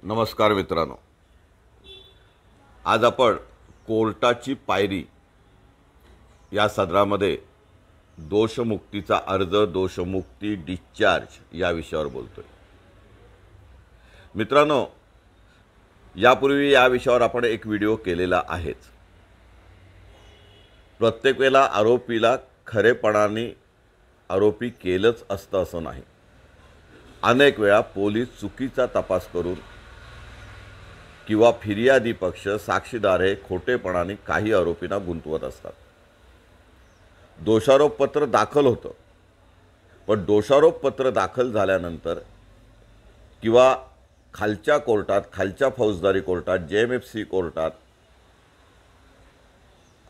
नमस्कार मित्रांनो, आज आपण कोर्टाची पायरी या सदरामध्ये दोषमुक्तीचा अर्ज, दोषमुक्ती, डिस्चार्ज या विषयावर बोलतोय। मित्रांनो, यापूर्वी या विषयावर आपण एक व्हिडिओ केलेला आहेच। प्रत्येक वेळेला आरोपीला खरेपणाने आरोपी केलंच असतं असं नाही। अनेक वेळा पोलीस चुकीचा तपास करून किंवा फिर्यादी पक्ष साक्षीदार हे खोटेपणाने काही आरोपींना गुंतवत असतात। दोषारोपपत्र दाखल होतं, पण दोषारोपपत्र दाखल झाल्यानंतर किंवा खालच्या कोर्टात, खालच्या फौजदारी कोर्टात, JMFC कोर्टात,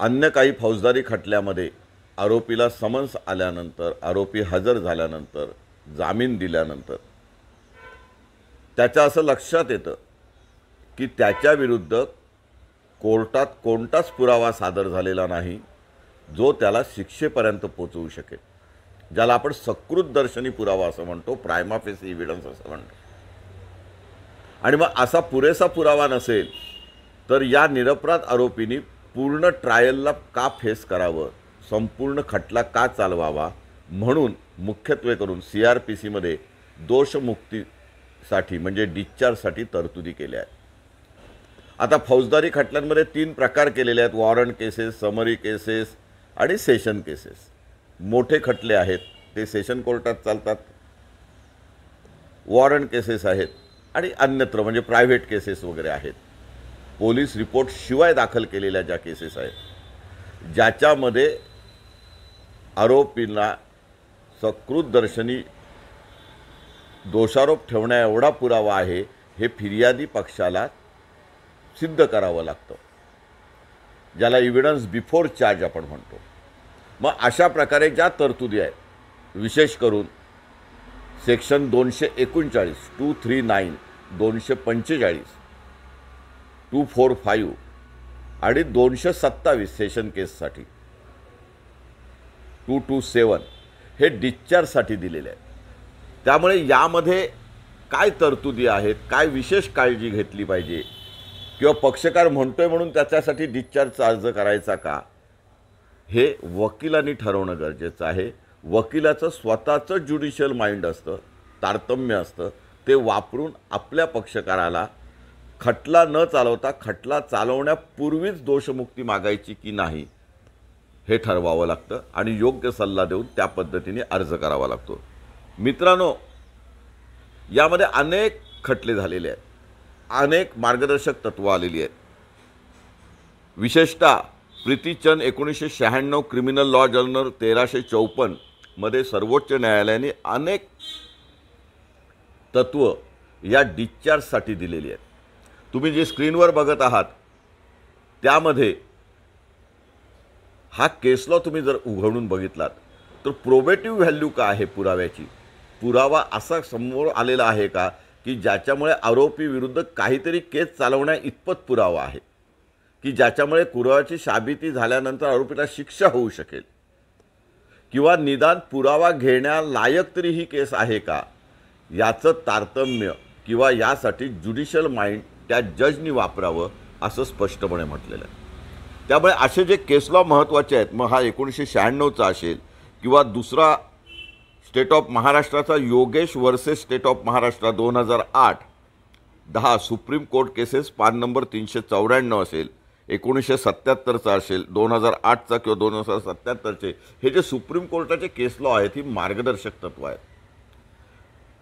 अन्य काही फौजदारी खटल्यामध्ये आरोपीला समन्स आल्यानंतर, आरोपी हजर झाल्यानंतर, जामीन दिल्यानंतर त्याच्या असं लक्षात येतं की त्याच्या विरुद्ध कोर्टात कोणताच पुरावा सादर झालेला नाही जो त्याला शिक्षेपर्यंत पोहोचवू शकेल, ज्याला आपण सकृतदर्शनी पुरावा असं म्हणतो, प्रायमा फेसी एव्हिडन्स असं म्हणतो। आणि मग असा पुरेसा पुरावा नसेल तर या निरपराध आरोपींनी पूर्ण ट्रायलला का फेस करावं, संपूर्ण खटला का चालवावा, म्हणून मुख्यत्वे करून CRPC मध्ये दोषमुक्तीसाठी म्हणजे डिस्चार्जसाठी तरतुदी केल्या आहेत। आता फौजदारी खटल्यांमध्ये 3 प्रकार केलेले आहेत: वॉरंट केसेस, समरी केसेस आणि सेशन केसेस। मोठे खटले आहेत ते सेशन कोर्टात चालतात, वॉरंट केसेस आहेत आणि अन्यत्र म्हणजे प्रायव्हेट केसेस वगैरे आहेत। पोलीस रिपोर्ट शिवाय दाखल केलेल्या ज्या केसेस आहेत ज्याच्यामध्ये आरोपींना सकृतदर्शनी दोषारोप ठेवण्या एवढा पुरावा आहे हे फिर्यादी पक्षाला सिद्ध करावं लागतं, ज्याला एव्हिडन्स बिफोर चार्ज आपण म्हणतो। मग अशा प्रकारे ज्या तरतुदी आहेत, विशेष करून सेक्शन 239, 239, 245, 245 आणि 227 सेशन केससाठी, 227 हे डिस्चार्जसाठी दिलेले आहेत। त्यामुळे यामध्ये काय तरतुदी आहेत, काय विशेष काळजी घेतली पाहिजे, किंवा पक्षकार म्हणतोय म्हणून त्याच्यासाठी डिस्चार्जचा अर्ज करायचा का, हे वकिलांनी ठरवणं गरजेचं आहे। वकिलाचं स्वतःचं ज्युडिशियल माइंड असतं, तारतम्य असतं, ते वापरून आपल्या पक्षकाराला खटला न चालवता खटला चालवण्यापूर्वीच दोषमुक्ती मागायची की नाही हे ठरवावं लागतं आणि योग्य सल्ला देऊन त्या पद्धतीने अर्ज करावा लागतो। मित्रांनो, यामध्ये अनेक खटले झालेले आहेत, अनेक मार्गदर्शक तत्व आलेली आहेत। विशेषतः प्रीतीचंद 1996 क्रिमिनल लॉ जर्नल 1354 मध्ये सर्वोच्च न्यायालयाने अनेक तत्व या डिस्चार्जसाठी दिलेली आहेत। तुम्ही जे स्क्रीनवर बघत आहात त्यामध्ये हा केस लॉ तुम्ही जर उघडून बघितलात तर प्रोबेटिव्ह व्हॅल्यू काय आहे पुराव्याची, पुरावा असा समोर आलेला आहे का की ज्याच्यामुळे आरोपी विरुद्ध काहीतरी केस चालवण्या इतपत पुरावा आहे की ज्याच्यामुळे पुराव्याची साबिती झाल्यानंतर आरोपीला शिक्षा होऊ शकेल, किंवा निदान पुरावा घेण्यालायक तरी ही केस आहे का याचं तारतम्य किंवा यासाठी ज्युडिशियल माइंड त्या जजनी वापरावं असं स्पष्टपणे म्हटलेलं आहे। त्यामुळे असे जे केस लॉ महत्त्वाचे आहेत, मग हा 1996चा असेल किंवा दुसरा स्टेट ऑफ महाराष्ट्राचा Yogesh versus state of Maharashtra 2008, 10 supreme court cases पान नंबर 394 असेल, 1977चा असेल, 2008चा किंवा 2077चे, हे जे सुप्रीम कोर्टाचे केस लॉ आहेत ही मार्गदर्शक तत्व आहेत।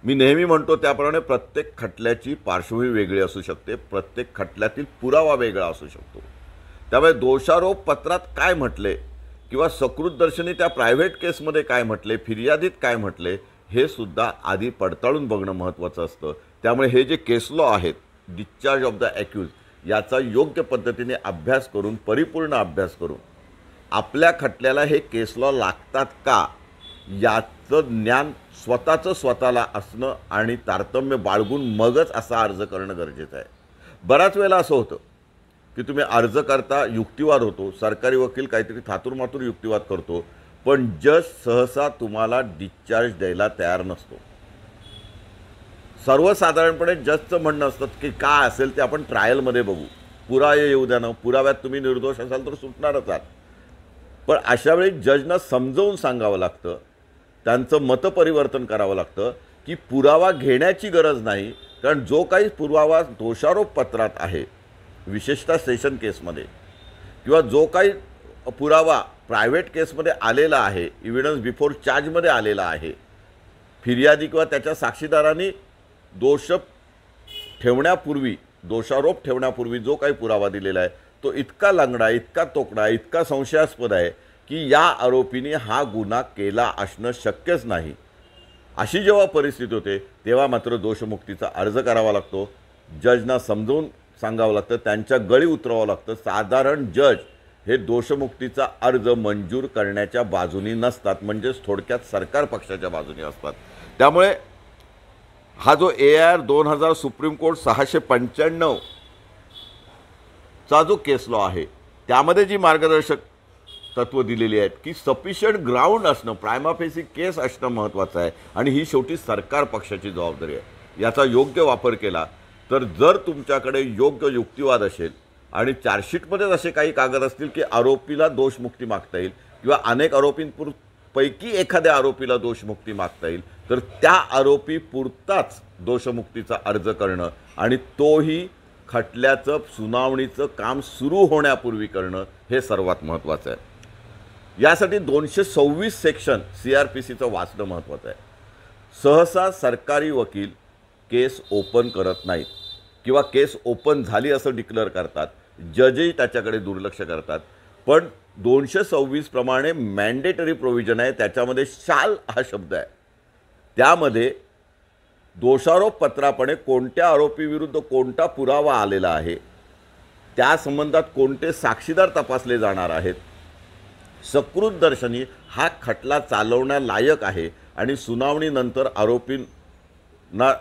मी नेहमी म्हणतो त्याप्रमाणे प्रत्येक खटल्याची पार्श्वभूमी वेगळी असू शकते, प्रत्येक खटल्यातील पुरावा वेगळा असू शकतो। त्यामुळे दोषारोप पत्रात काय म्हटले किंवा सकृतदर्शनी त्या प्रायव्हेट केसमध्ये काय म्हटले, फिर्यादीत काय म्हटले, हे सुद्धा आधी पडताळून बघणं महत्त्वाचं असतं। त्यामुळे हे जे केस लॉ आहेत, डिस्चार्ज ऑफ द अॅक्यूज, याचा योग्य पद्धतीने अभ्यास करून, परिपूर्ण अभ्यास करून आपल्या खटल्याला हे केस लॉ लागतात का याचं ज्ञान स्वतःला असणं आणि तारतम्य बाळगून मगच असा अर्ज करणं गरजेचं आहे। बऱ्याच वेळेला असं होतं की तुम्ही अर्ज करता, युक्तिवाद होतो, सरकारी वकील काहीतरी थातुरमातुर युक्तिवाद करतो, पण जज सहसा तुम्हाला डिस्चार्ज द्यायला तयार नसतो। सर्वसाधारणपणे जजचं म्हणणं असतं की काय असेल ते आपण ट्रायलमध्ये बघू, पुरावे येऊ द्या ना, पुराव्यात तुम्ही निर्दोष असाल तर सुटणारच आहात. पण अशा वेळी जजना समजावून सांगावं लागतं, त्यांचं मतपरिवर्तन करावं लागतं की पुरावा घेण्याची गरज नाही, कारण जो काही पुरावा दोषारोपपत्रात आहे, विशेषतः सेशन केसमध्ये, किंवा जो काही पुरावा प्रायव्हेट केसमध्ये आलेला आहे, इव्हिडन्स बिफोर चार्जमध्ये आलेला आहे, फिर्यादी किंवा त्याच्या साक्षीदारांनी दोषारोप ठेवण्यापूर्वी जो काही पुरावा दिलेला आहे तो इतका लंगडा, इतका तोकडा, इतका संशयास्पद आहे की या आरोपीने हा गुन्हा केला असणं शक्यच नाही. अशी जेव्हा परिस्थिती होते तेव्हा मात्र दोषमुक्तीचा अर्ज करावा लागतो. जजना समजावून सांगावं लागतं, त्यांच्या गळी उतरावं लागतं. साधारण जज हे दोषमुक्तीचा अर्ज मंजूर करण्याच्या बाजूनी नसतात, म्हणजेच थोडक्यात सरकार पक्षाच्या बाजूनी असतात. त्यामुळे हा जो AIR 2000 सुप्रीम कोर्ट 695 चा जो केस लॉ आहे त्यामध्ये जी मार्गदर्शक तत्व दिलेली आहेत की सफिशियंट ग्राउंड असणं, प्रायमा फेसी केस असणं महत्त्वाचं आहे आणि ही शेवटी सरकार पक्षाची जबाबदारी आहे. याचा योग्य वापर केला तर जर तुमच्याकडे योग्य युक्तिवाद असेल आणि चार्जशीटमध्येच असे काही कागद असतील की आरोपीला दोषमुक्ती मागता येईल किंवा अनेक आरोपींपैकी एखाद्या आरोपीला दोषमुक्ती मागता येईल, तर त्या आरोपी पुरताच दोषमुक्तीचा अर्ज करणं आणि तोही खटल्याचं सुनावणीचं काम सुरू होण्यापूर्वी करणं हे सर्वात महत्त्वाचं आहे. यासाठी 226 सेक्शन CRPCचं वाचणं महत्त्वाचं आहे. सहसा सरकारी वकील केस ओपन करत नाहीत किंवा केस ओपन झाली असं डिक्लेअर करतात, जजही त्याच्याकडे दुर्लक्ष करतात. पण 226 प्रमाणे मॅन्डेटरी प्रोव्हिजन आहे, त्याच्यामध्ये शाल हा शब्द आहे. त्यामध्ये दोषारोप पत्रापणे कोणत्या आरोपीविरुद्ध कोणता पुरावा आलेला आहे, त्या संबंधात कोणते साक्षीदार तपासले जाणार आहेत, सकृतदर्शनी हा खटला चालवण्यालायक आहे आणि सुनावणीनंतर आरोपींना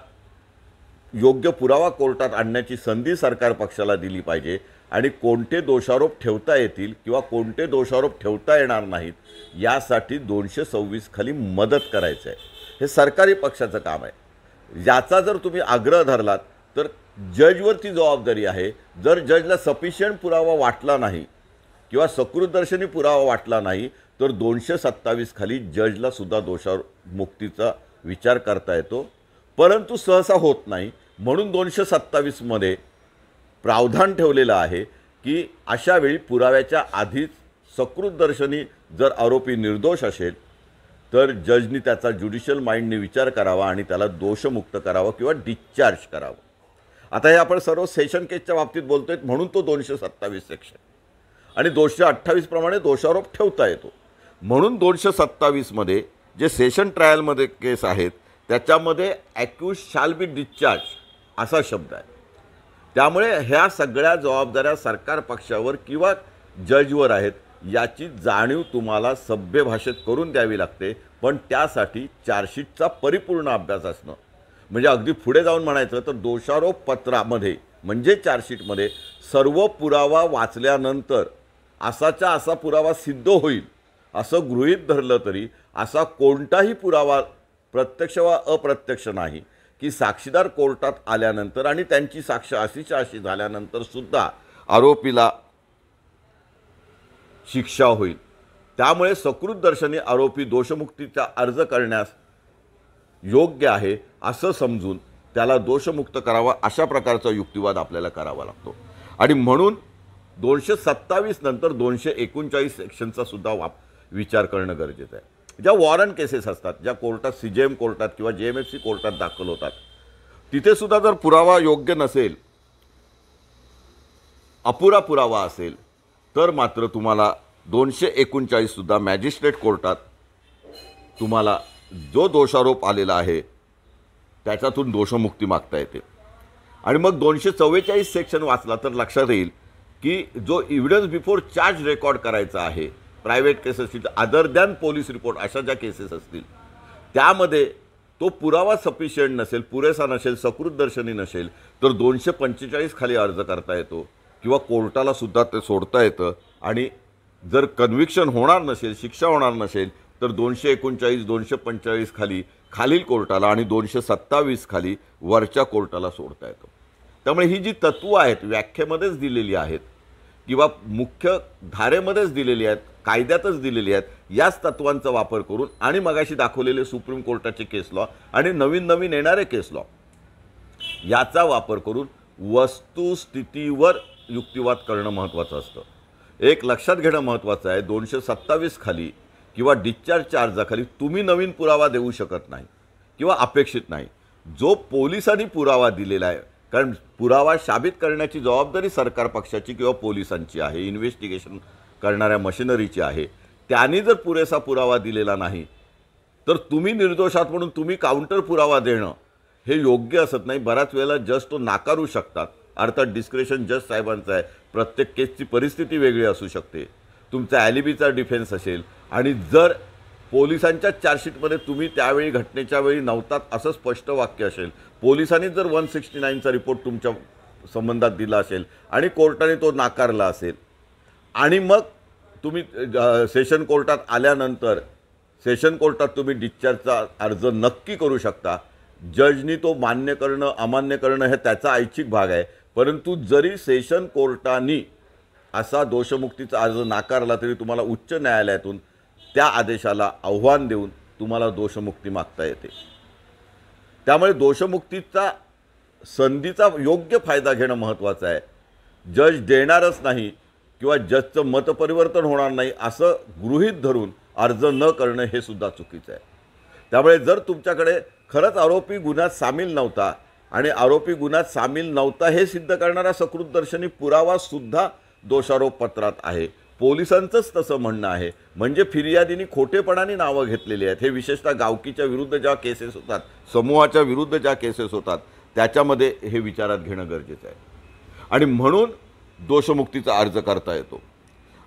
योग्य पुरावा कोर्टात आणण्याची संधी सरकार पक्षाला दिली पाहिजे आणि कोणते दोषारोप ठेवता येतील किंवा कोणते दोषारोप ठेवता येणार नाहीत यासाठी 226 खाली मदत करायचं आहे. हे सरकारी पक्षाचं काम आहे. याचा जर तुम्ही आग्रह धरलात तर जजवरती जबाबदारी आहे. जर जजला सफिशियंट पुरावा वाटला नाही किंवा पुरावा वाटला नाही तर 227 खाली जजला सुद्धा दोषमुक्तीचा विचार करता येतो, परंतु सहसा होत नाही. म्हणून 227 मध्ये प्रावधान ठेवलेलं आहे की अशा वेळी पुराव्याच्या आधीच सकृतदर्शनी जर आरोपी निर्दोष असेल तर जजनी त्याचा ज्युडिशियल माइंडने विचार करावा आणि त्याला दोषमुक्त करावं किंवा डिस्चार्ज करावं. आता हे आपण सर्व सेशन केसच्या बाबतीत बोलतोय म्हणून तो 227 सेक्शन आणि 228 प्रमाणे दोषारोप ठेवता येतो. म्हणून 227 मध्ये जे सेशन ट्रायलमध्ये केस आहेत त्याच्यामध्ये ॲक्यूज शाल बी डिस्चार्ज असा शब्द आहे. त्यामुळे ह्या सगळ्या जबाबदाऱ्या सरकार पक्षावर किंवा जजवर आहेत याची जाणीव तुम्हाला सभ्य भाषेत करून द्यावी लागते. पण त्यासाठी चार्जशीटचा परिपूर्ण अभ्यास असणं, म्हणजे अगदी पुढे जाऊन म्हणायचं तर दोषारोप पत्रामध्ये म्हणजे चार्जशीटमध्ये सर्व पुरावा वाचल्यानंतर असाचा असा पुरावा सिद्ध होईल असं गृहीत धरलं तरी असा कोणताही पुरावा प्रत्यक्ष वा अप्रत्यक्ष नाही की साक्षीदार कोर्टात आल्यानंतर आणि त्यांची साक्ष अशीच्या अशी झाल्यानंतर सुद्धा आरोपीला शिक्षा होईल. त्यामुळे सकृतदर्शनी आरोपी दोषमुक्तीचा अर्ज करण्यास योग्य आहे असं समजून त्याला दोषमुक्त करावा अशा प्रकारचा युक्तिवाद आपल्याला करावा लागतो. आणि म्हणून 227 नंतर 239 सेक्शनचा सुद्धा विचार करणं गरजेचं आहे. ज्या वॉरंट केसेस असतात, ज्या कोर्टात CJM कोर्टात किंवा JMFC कोर्टात दाखल होतात, तिथे सुद्धा जर पुरावा योग्य नसेल, अपुरा पुरावा असेल तर मात्र तुम्हाला 239 सुद्धा मॅजिस्ट्रेट कोर्टात तुम्हाला जो दोषारोप आलेला आहे त्याच्यातून दोषमुक्ती मागता येते. आणि मग 244 सेक्शन वाचला तर लक्षात येईल की जो एव्हिडन्स बिफोर चार्ज रेकॉर्ड करायचा आहे प्रायव्हेट केस असतील अदर दॅन पोलीस रिपोर्ट अशा ज्या केसेस असतील त्यामध्ये तो पुरावा सफिशियंट नसेल, पुरेसा नसेल, सकृतदर्शनी नसेल तर 245 खाली अर्ज करता येतो किंवा कोर्टाला सुद्धा ते सोडता येतं. आणि जर कन्व्हिक्शन होणार नसेल, शिक्षा होणार नसेल तर 239 245 खाली खालील कोर्टाला आणि 227 खाली वरच्या कोर्टाला सोडता येतं. त्यामुळे ही जी तत्त्व आहेत व्याख्येमध्येच दिलेली आहेत किंवा मुख्य धारेमध्येच दिलेली आहेत, कायद्यातच दिलेली आहेत, याच तत्वांचा वापर करून आणि मगाशी दाखवलेले सुप्रीम कोर्टाचे केस लॉ आणि नवीन नवीन येणारे केस लॉ याचा वापर करून वस्तुस्थितीवर युक्तिवाद करणं महत्त्वाचं असतं. एक लक्षात घेणं महत्त्वाचं आहे, 227 खाली किंवा डिस्चार्जच्या अर्जाखाली तुम्ही नवीन पुरावा देऊ शकत नाही किंवा अपेक्षित नाही. जो पोलिसांनी पुरावा दिलेला आहे, कारण पुरावा साबित करण्याची जबाबदारी सरकार पक्षाची किंवा पोलिसांची आहे, इन्व्हेस्टिगेशन करणाऱ्या मशिनरीची आहे. त्यांनी जर पुरेसा पुरावा दिलेला नाही तर तुम्ही निर्दोष आहात म्हणून तुम्ही काउंटर पुरावा देणं हे योग्य असत नाही. बऱ्याच वेळेला जज तो नाकारू शकतात. अर्थात डिस्क्रेशन जज साहेबांचं आहे. प्रत्येक केसची परिस्थिती वेगळी असू शकते. तुमचा ॲलिबीचा डिफेन्स असेल आणि जर पोलिसांच्या चार्जशीटमध्ये तुम्ही त्यावेळी घटनेच्या वेळी नव्हतात असं स्पष्ट वाक्य असेल, पोलिसांनी जर 169चा रिपोर्ट तुमच्या संबंधात दिला असेल आणि कोर्टाने तो नाकारला असेल आणि मग तुम्ही सेशन कोर्टात आल्यानंतर सेशन कोर्टात तुम्ही डिस्चार्जचा अर्ज नक्की करू शकता. जजनी तो मान्य करणं अमान्य करणं हे त्याचा ऐच्छिक भाग आहे. परंतु जरी सेशन कोर्टाने असा दोषमुक्तीचा अर्ज नाकारला तरी तुम्हाला उच्च न्यायालयातून त्या आदेशाला आव्हान देऊन तुम्हाला दोषमुक्ती मागता येते. त्यामुळे दोषमुक्तीचा संधीचा योग्य फायदा घेणं महत्त्वाचं आहे. जज देणारच नाही किंवा जजचं मतपरिवर्तन होणार नाही असं गृहीत धरून अर्ज न करणं हे सुद्धा चुकीचं आहे. त्यामुळे जर तुमच्याकडे खरंच आरोपी गुन्ह्यात सामील नव्हता आणि आरोपी गुन्ह्यात सामील नव्हता हे सिद्ध करणारा सकृतदर्शनी पुरावासुद्धा दोषारोपपत्रात आहे, पोलिसांचंच तसं म्हणणं आहे, म्हणजे फिर्यादींनी खोटेपणाने नावं घेतलेली आहेत. हे विशेषतः गावकीच्या विरुद्ध ज्या केसेस होतात, समूहाच्या विरुद्ध ज्या केसेस होतात त्याच्यामध्ये हे विचारात घेणं गरजेचं आहे. आणि म्हणून दोषमुक्तीचा अर्ज करता येतो.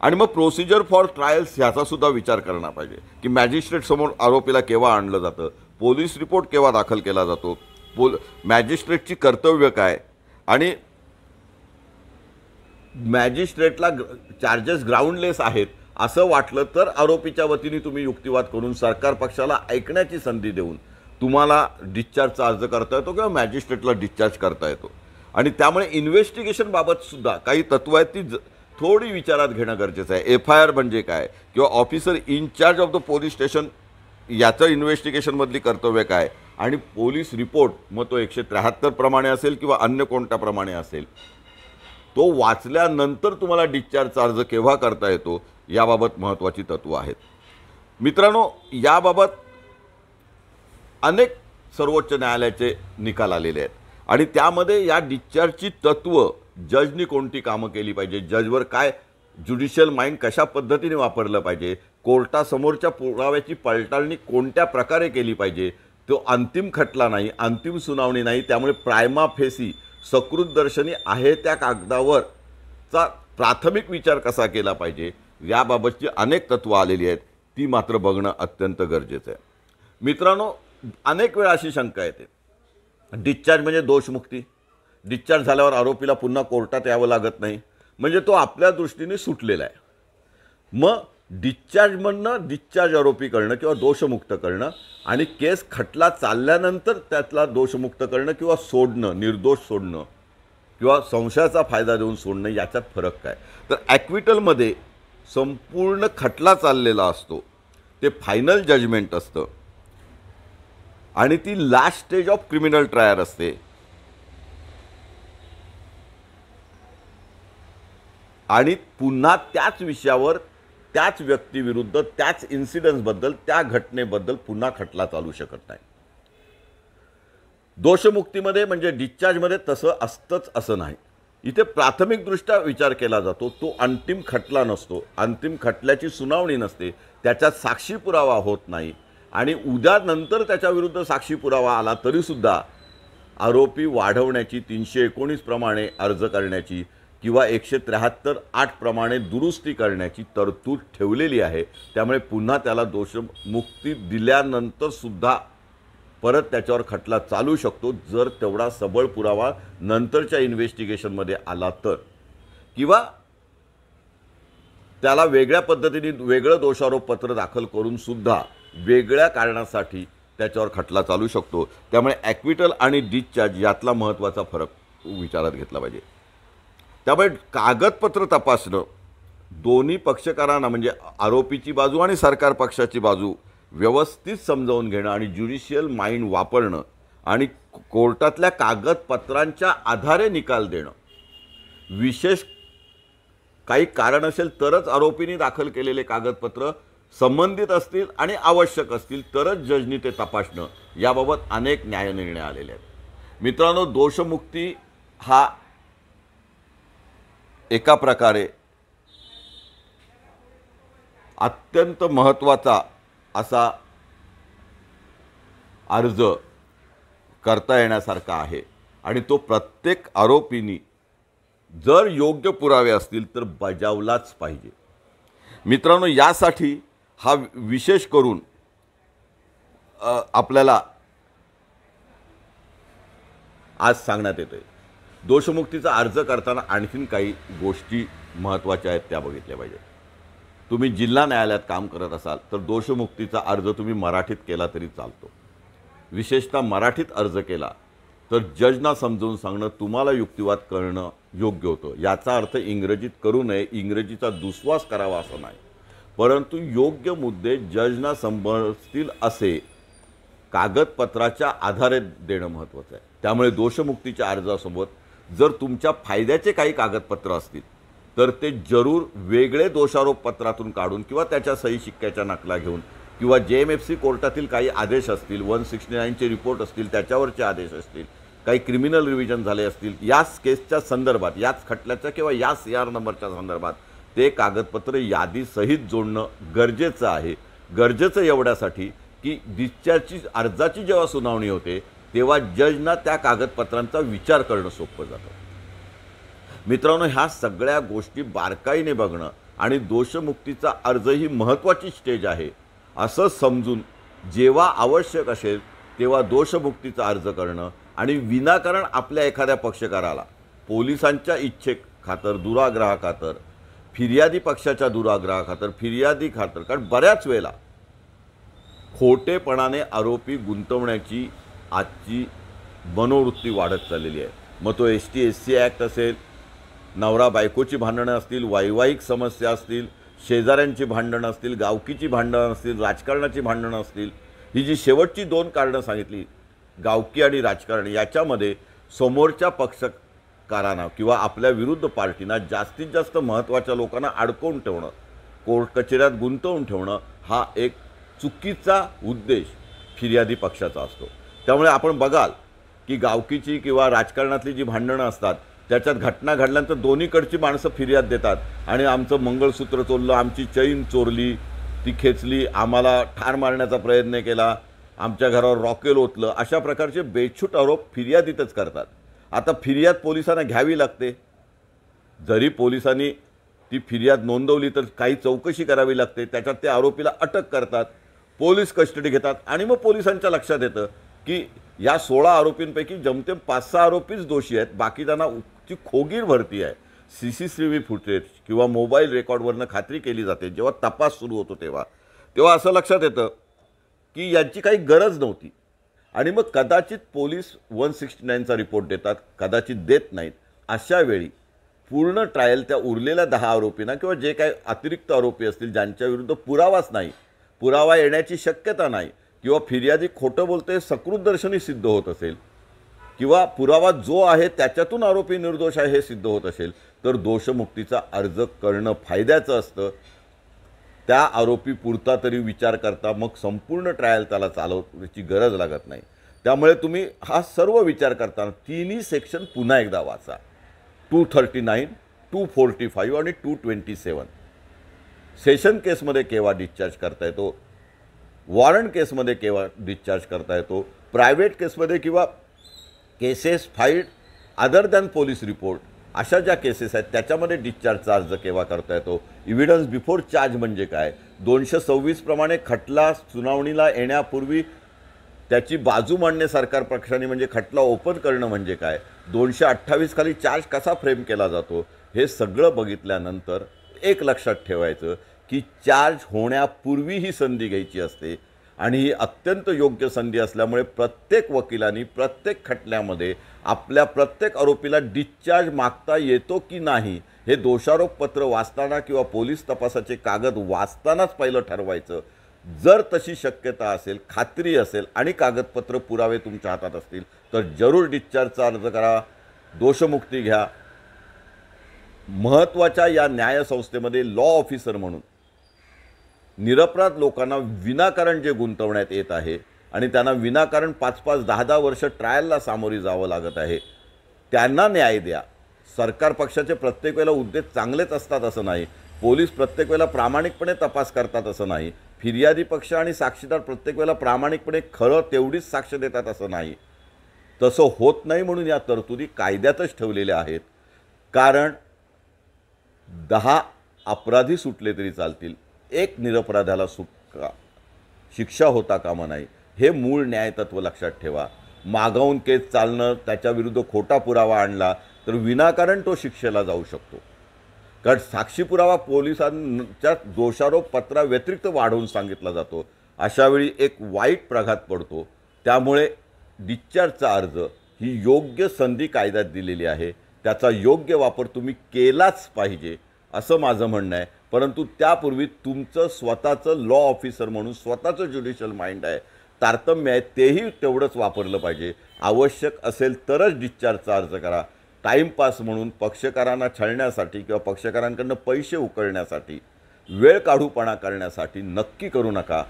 आणि मग प्रोसिजर फॉर ट्रायल्स ह्याचासुद्धा विचार करणं पाहिजे की मॅजिस्ट्रेटसमोर आरोपीला केव्हा आणलं जातं, पोलीस रिपोर्ट केव्हा दाखल केला जातो, मॅजिस्ट्रेटची कर्तव्य काय, आणि मॅजिस्ट्रेटला चार्जेस ग्राउंडलेस आहेत असं वाटलं तर आरोपीच्या वतीने तुम्ही युक्तिवाद करून सरकार पक्षाला ऐकण्याची संधी देऊन तुम्हाला डिस्चार्जचा अर्ज करता येतो किंवा मॅजिस्ट्रेटला डिस्चार्ज करता येतो. आणि त्यामुळे इन्व्हेस्टिगेशनबाबतसुद्धा काही तत्त्व आहेत ती थोडी विचारात घेणं गरजेचं आहे. FIR म्हणजे काय किंवा officer in charge of the police station याचं इन्व्हेस्टिगेशनमधली कर्तव्य काय आणि पोलीस रिपोर्ट मग तो 173 प्रमाणे असेल किंवा अन्य कोणत्या प्रमाणे असेल तो वाचल्यानंतर तुम्हाला डिस्चार्जचा अर्ज केव्हा करता येतो याबाबत महत्त्वाची तत्त्व आहेत. मित्रांनो, याबाबत अनेक सर्वोच्च न्यायालयाचे निकाल आलेले आहेत आणि त्यामध्ये या डिस्चार्जची तत्त्व जजनी कोणती कामं केली पाहिजे, जजवर काय ज्युडिशियल माइंड कशा पद्धतीने वापरलं पाहिजे, कोर्टासमोरच्या पुराव्याची पडताळणी कोणत्या प्रकारे केली पाहिजे, तो अंतिम खटला नाही, अंतिम सुनावणी नाही, त्यामुळे प्रायमा फेसी सकृतदर्शनी आहे त्या कागदावरचा प्राथमिक विचार कसा केला पाहिजे याबाबतची अनेक तत्त्व आलेली आहेत, ती मात्र बघणं अत्यंत गरजेचं आहे. मित्रांनो, अनेक वेळा अशी शंका येते डिस्चार्ज म्हणजे दोषमुक्ती, डिस्चार्ज झाल्यावर आरोपीला पुन्हा कोर्टात यावं लागत नाही, म्हणजे तो आपल्या दृष्टीने सुटलेला आहे. मग डिस्चार्जमधनं डिस्चार्ज आरोपी करणं किंवा दोषमुक्त करणं आणि केस खटला चालल्यानंतर त्यातला दोषमुक्त करणं किंवा सोडणं, निर्दोष सोडणं किंवा संशयाचा फायदा देऊन सोडणं याच्यात फरक काय. तर ॲक्विटलमध्ये संपूर्ण खटला चाललेला असतो, ते फायनल जजमेंट असतं आणि ती last stage of criminal trial असते. आणि पुन्हा त्याच विषयावर त्याच व्यक्तीविरुद्ध त्याच इन्सिडन्सबद्दल त्या घटनेबद्दल पुन्हा खटला चालू शकत नाही. दोषमुक्तीमध्ये म्हणजे डिस्चार्जमध्ये तसं असतंच असं नाही. इथे प्राथमिकदृष्ट्या विचार केला जातो, तो अंतिम खटला नसतो, अंतिम खटल्याची सुनावणी नसते, त्याच्यात साक्षी पुरावा होत नाही आणि उद्या नंतर त्याच्याविरुद्ध साक्षी पुरावा आला तरीसुद्धा आरोपी वाढवण्याची 319 प्रमाणे अर्ज करण्याची किंवा 173(8) प्रमाणे दुरुस्ती करण्याची तरतूद ठेवलेली आहे. त्यामुळे पुन्हा त्याला दोषमुक्ती दिल्यानंतरसुद्धा परत त्याच्यावर खटला चालू शकतो जर तेवढा सबळ पुरावा नंतरच्या इन्व्हेस्टिगेशनमध्ये आला तर, किंवा त्याला वेगळ्या पद्धतीने वेगळं दोषारोपपत्र दाखल करून सुद्धा वेगळ्या कारणासाठी त्याच्यावर खटला चालू शकतो. त्यामुळे ॲक्विटल आणि डिस्चार्ज यातला महत्त्वाचा फरक विचारात घेतला पाहिजे. त्यामुळे कागदपत्र तपासणं दोन्ही पक्षकारांना म्हणजे आरोपीची बाजू आणि सरकार पक्षाची बाजू व्यवस्थित समजावून घेणं आणि ज्युडिशियल माइंड वापरणं आणि कोर्टातल्या कागदपत्रांच्या आधारे निकाल देणं, विशेष काही कारण असेल तरच आरोपींनी दाखल केलेले कागदपत्र संबंधित असतील आणि आवश्यक असतील तरच जजनी ते तपासणं, याबाबत अनेक न्यायनिर्णय आलेले आहेत. मित्रांनो, दोषमुक्ती हा एका प्रकारे अत्यंत महत्त्वाचा असा अर्ज करता येण्यासारखा आहे आणि तो प्रत्येक आरोपींनी जर योग्य पुरावे असतील तर बजावलाच पाहिजे. मित्रांनो, यासाठी हा विशेष करून आपल्याला आज सांगण्यात येतोय. दोषमुक्तीचा अर्ज करताना आणखीन काही गोष्टी महत्त्वाच्या आहेत त्या बघितल्या पाहिजेत. तुम्ही जिल्हा न्यायालयात काम करत असाल तर दोषमुक्तीचा अर्ज तुम्ही मराठीत केला तरी चालतो. विशेषतः मराठीत अर्ज केला तर जजना समजावून सांगणं, तुम्हाला युक्तिवाद करणं योग्य होतं. याचा अर्थ इंग्रजीत करू नये, इंग्रजीचा दुस्वास करावा असं नाही, परंतु योग्य मुद्दे जजना समजतील असे कागदपत्राच्या आधारे देणं महत्त्वाचं आहे. त्यामुळे दोषमुक्तीच्या अर्जासोबत जर तुमच्या फायद्याचे काही कागदपत्र असतील तर ते जरूर वेगळे दोषारोप पत्रातून काढून किंवा त्याच्या सही शिक्क्याच्या नकला घेऊन किंवा JMFC कोर्टातील काही आदेश असतील, 169चे रिपोर्ट असतील, त्याच्यावरचे आदेश असतील, काही क्रिमिनल रिव्हिजन झाले असतील, याच केसच्या संदर्भात, याच खटल्याच्या किंवा या CR नंबरच्या संदर्भात ते कागदपत्र यादीसहित जोडणं गरजेचं आहे. गरजेचं एवढ्यासाठी की डिस्चार्जची अर्जाची जेव्हा सुनावणी होते तेव्हा जजना त्या कागदपत्रांचा विचार करणं सोपं जातं. मित्रांनो, ह्या सगळ्या गोष्टी बारकाईने बघणं आणि दोषमुक्तीचा अर्ज ही महत्त्वाची स्टेज आहे असं समजून जेव्हा आवश्यक असेल तेव्हा दोषमुक्तीचा अर्ज करणं आणि विनाकारण आपल्या एखाद्या पक्षकाराला पोलिसांच्या इच्छेखातर, दुराग्रहाखातर, फिर्यादी पक्षाच्या दुराग्रहाखातर, फिर्यादी खातर, कारण बऱ्याच वेळेला खोटेपणाने आरोपी गुंतवण्याची आजची मनोवृत्ती वाढत चाललेली आहे. मग तो ST-SC ॲक्ट असेल, नवरा बायकोची भांडणं असतील, वैवाहिक समस्या असतील, शेजाऱ्यांची भांडणं असतील, गावकीची भांडणं असतील, राजकारणाची भांडणं असतील, ही जी शेवटची 2 कारणं सांगितली, गावकी आणि राजकारण, याच्यामध्ये समोरच्या पक्षकारांना किंवा आपल्या विरुद्ध पार्टीना जास्तीत जास्त महत्त्वाच्या लोकांना अडकवून ठेवणं, कोर्ट कचेऱ्यात गुंतवून ठेवणं हा एक चुकीचा उद्देश फिर्यादी पक्षाचा असतो. त्यामुळे आपण बघाल की गावकीची किंवा राजकारणातली जी भांडणं असतात त्याच्यात घटना घडल्यानंतर दोन्हीकडची माणसं फिर्याद देतात आणि आमचं मंगळसूत्र चोरलं, आमची चैन चोरली, ती खेचली, आम्हाला ठार मारण्याचा प्रयत्न केला, आमच्या घरावर रॉकेल ओतलं, अशा प्रकारचे बेछूट आरोप फिर्यादीतच करतात. आता फिर्याद पोलिसांना घ्यावी लागते. जरी पोलिसांनी ती फिर्याद नोंदवली तर काही चौकशी करावी लागते, त्याच्यात ते आरोपीला अटक करतात, पोलीस कस्टडी घेतात आणि मग पोलिसांच्या लक्षात येतं की या 16 आरोपींपैकी जमतेम 5-6 आरोपीच दोषी आहेत, बाकीच्यांना ची खोगीर भरती आहे. CCTV फुटेज किंवा मोबाईल रेकॉर्डवरनं खात्री केली जाते. जेव्हा तपास सुरू होतो तेव्हा असं लक्षात येतं की यांची काही गरज नव्हती आणि मग कदाचित पोलीस 169चा रिपोर्ट देतात, कदाचित देत नाहीत. अशा वेळी पूर्ण ट्रायल त्या उरलेल्या 10 आरोपींना किंवा जे काही अतिरिक्त आरोपी असतील ज्यांच्या विरुद्ध पुरावाच नाही, पुरावा येण्याची शक्यता नाही किंवा फिर्यादी खोटं बोलते सकृतदर्शनी सिद्ध होत असेल किंवा पुरावा जो आहे त्याच्यातून आरोपी निर्दोष आहे हे सिद्ध होत असेल तर दोषमुक्तीचा अर्ज करणं फायद्याचं असतं. त्या आरोपी पुरता तरी विचार करता मग संपूर्ण ट्रायल त्याला चालवण्याची गरज लागत नाही. त्यामुळे तुम्ही हा सर्व विचार करताना तिन्ही सेक्शन पुन्हा एकदा वाचा. 239, 245 आणि 227. सेशन केसमध्ये केव्हा डिस्चार्ज करता येतो, वॉरंट केसमध्ये केव्हा डिस्चार्ज करता येतो, प्रायव्हेट केसमध्ये किंवा cases filed other than police report अशा ज्या केसेस आहेत त्याच्यामध्ये डिस्चार्जचा अर्ज केव्हा करता येतो, इव्हिडन्स बिफोर चार्ज म्हणजे काय, 226 प्रमाणे खटला सुनावणीला येण्यापूर्वी त्याची बाजू मांडणे सरकार पक्षाने म्हणजे खटला ओपन करणं म्हणजे काय, 228 खाली चार्ज कसा फ्रेम केला जातो, हे सगळं बघितल्यानंतर एक लक्षात ठेवायचं की चार्ज होण्यापूर्वी ही संधी घ्यायची असते आणि ही अत्यंत योग्य संधी असल्यामुळे प्रत्येक वकिलांनी प्रत्येक खटल्यामध्ये आपल्या प्रत्येक आरोपीला डिस्चार्ज मागता येतो की नाही हे दोषारोपपत्र वाचताना किंवा पोलीस तपासाचे कागद वाचतानाच पहिलं ठरवायचं. जर तशी शक्यता असेल, खात्री असेल आणि कागदपत्र पुरावे तुमच्या हातात असतील तर जरूर डिस्चार्जचा अर्ज करा, दोषमुक्ती घ्या. महत्त्वाच्या या न्यायसंस्थेमध्ये लॉ ऑफिसर म्हणून निरपराध लोकांना विनाकारण जे गुंतवण्यात येत आहे आणि त्यांना विनाकारण 5-5, 10-10 वर्ष ट्रायलला सामोरी जावं लागत आहे, त्यांना न्याय द्या. सरकार पक्षाचे प्रत्येक वेळेला उद्देश चांगलेच असतात असं नाही, पोलीस प्रत्येक वेळेला प्रामाणिकपणे तपास करतात असं नाही, फिर्यादी पक्ष आणि साक्षीदार प्रत्येक वेळेला प्रामाणिकपणे खरं तेवढीच साक्ष देतात असं नाही. तसं होत नाही म्हणून या तरतुदी कायद्यातच ठेवलेल्या आहेत. कारण 10 अपराधी सुटले तरी चालतील, एक निरपराधाला शिक्षा होता कामा नाही, हे मूळ न्यायतत्व लक्षात ठेवा. मागावून केस चालणं, त्याच्याविरुद्ध खोटा पुरावा आणला तर विनाकारण तो शिक्षेला जाऊ शकतो. कारण साक्षी पुरावा पोलिसांच्या दोषारोप पत्राव्यतिरिक्त वाढवून सांगितला जातो, अशावेळी एक वाईट प्रघात पडतो. त्यामुळे डिस्चार्जचा अर्ज ही योग्य संधी कायद्यात दिलेली आहे, त्याचा योग्य वापर तुम्ही केलाच पाहिजे असं माझं म्हणणं आहे. परंतु त्यापूर्वी तुमचं स्वतःचं लॉ ऑफिसर म्हणून स्वतःचं ज्युडिशियल माइंड आहे, तारतम्य आहे, तेही तेवढंच वापरलं पाहिजे. आवश्यक असेल तरच डिस्चार्जचा अर्ज करा. टाईमपास म्हणून पक्षकारांना छळण्यासाठी किंवा पक्षकारांकडून पैसे उकळण्यासाठी, वेळ काढूपणा करण्यासाठी नक्की करू नका.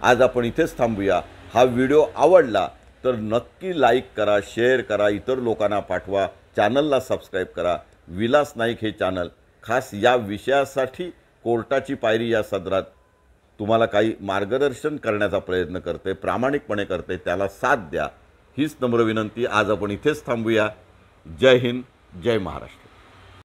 आज आपण इथेच थांबूया. हा व्हिडिओ आवडला तर नक्की लाईक करा, शेअर करा, इतर लोकांना पाठवा, चॅनलला सबस्क्राईब करा. विलास नाईक हे चॅनल खास या विषयासाठी कोर्टाची पायरी या सदरात तुम्हाला काही मार्गदर्शन करण्याचा प्रयत्न करते, प्रामाणिकपणे करते, त्याला साथ द्या हीच नम्र विनंती. आज आपण इथेच थांबूया. जय हिंद, जय महाराष्ट्र.